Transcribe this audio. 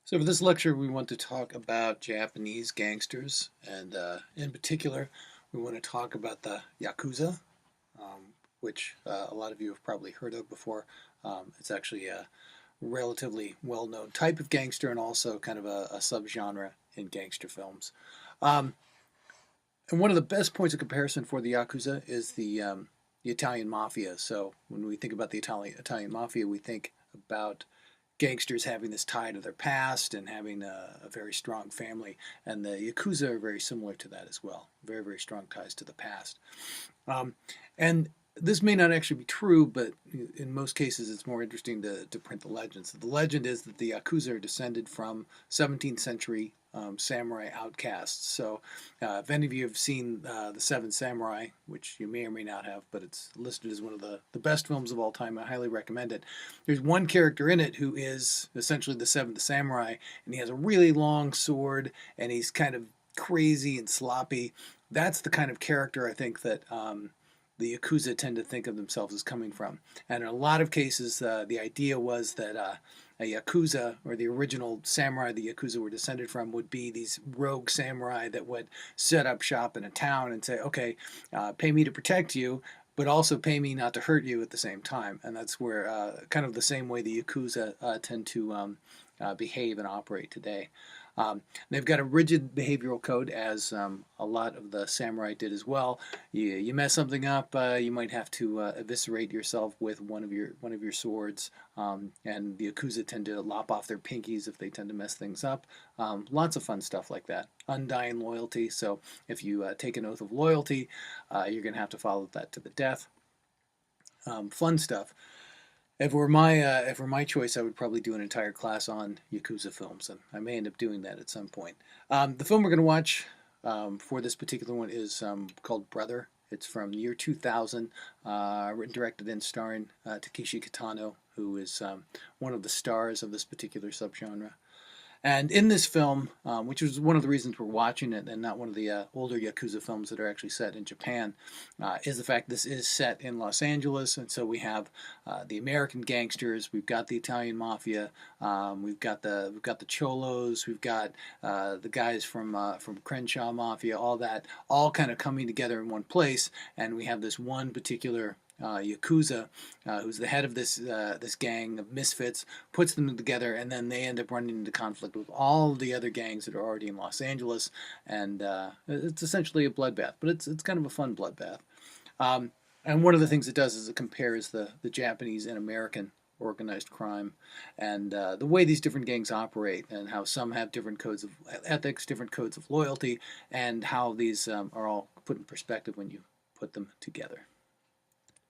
So for this lecture, we want to talk about Japanese gangsters, and in particular, we want to talk about the Yakuza, which a lot of you have probably heard of before. It's actually a relatively well-known type of gangster and also kind of a subgenre in gangster films. Um, and one of the best points of comparison for the Yakuza is the Italian Mafia. So when we think about the Italian Mafia, we think about gangsters having this tie to their past and having a very strong family. And the Yakuza are very similar to that as well. Very, very strong ties to the past. Um, and this may not actually be true, but in most cases it's more interesting to print the legend. So the legend is that the Yakuza are descended from 17th century samurai outcasts. So if any of you have seen The Seven Samurai, which you may or may not have, but it's listed as one of the best films of all time, I highly recommend it. There's one character in it who is essentially the seventh samurai, and he has a really long sword, and he's kind of crazy and sloppy. That's the kind of character I think that the Yakuza tend to think of themselves as coming from. And in a lot of cases, the idea was that a Yakuza, or the original samurai the Yakuza were descended from, would be these rogue samurai that would set up shop in a town and say, okay, pay me to protect you, but also pay me not to hurt you at the same time. And that's where kind of the same way the Yakuza tend to behave and operate today. They've got a rigid behavioral code, as a lot of the samurai did as well. You mess something up, you might have to eviscerate yourself with one of your swords. And the Yakuza tend to lop off their pinkies if they tend to mess things up. Lots of fun stuff like that. Undying Loyalty. So if you take an oath of loyalty, you're going to have to follow that to the death. Fun stuff. If it were my choice, I would probably do an entire class on Yakuza films, and I may end up doing that at some point. The film we're going to watch for this particular one is called Brother. It's from the year 2000, written, directed, and starring Takeshi Kitano, who is one of the stars of this particular subgenre. And in this film, which is one of the reasons we're watching it and not one of the older Yakuza films that are actually set in Japan, is the fact this is set in Los Angeles. And so we have the American gangsters, we've got the Italian Mafia, we've got the Cholos, we've got the guys from Crenshaw Mafia, all that, all kind of coming together in one place. And we have this one particular Yakuza, who's the head of this gang of misfits, puts them together, and then they end up running into conflict with all the other gangs that are already in Los Angeles, and it's essentially a bloodbath, but it's kind of a fun bloodbath. And one of the things it does is it compares the Japanese and American organized crime, and the way these different gangs operate, and how some have different codes of ethics, different codes of loyalty, and how these are all put in perspective when you put them together.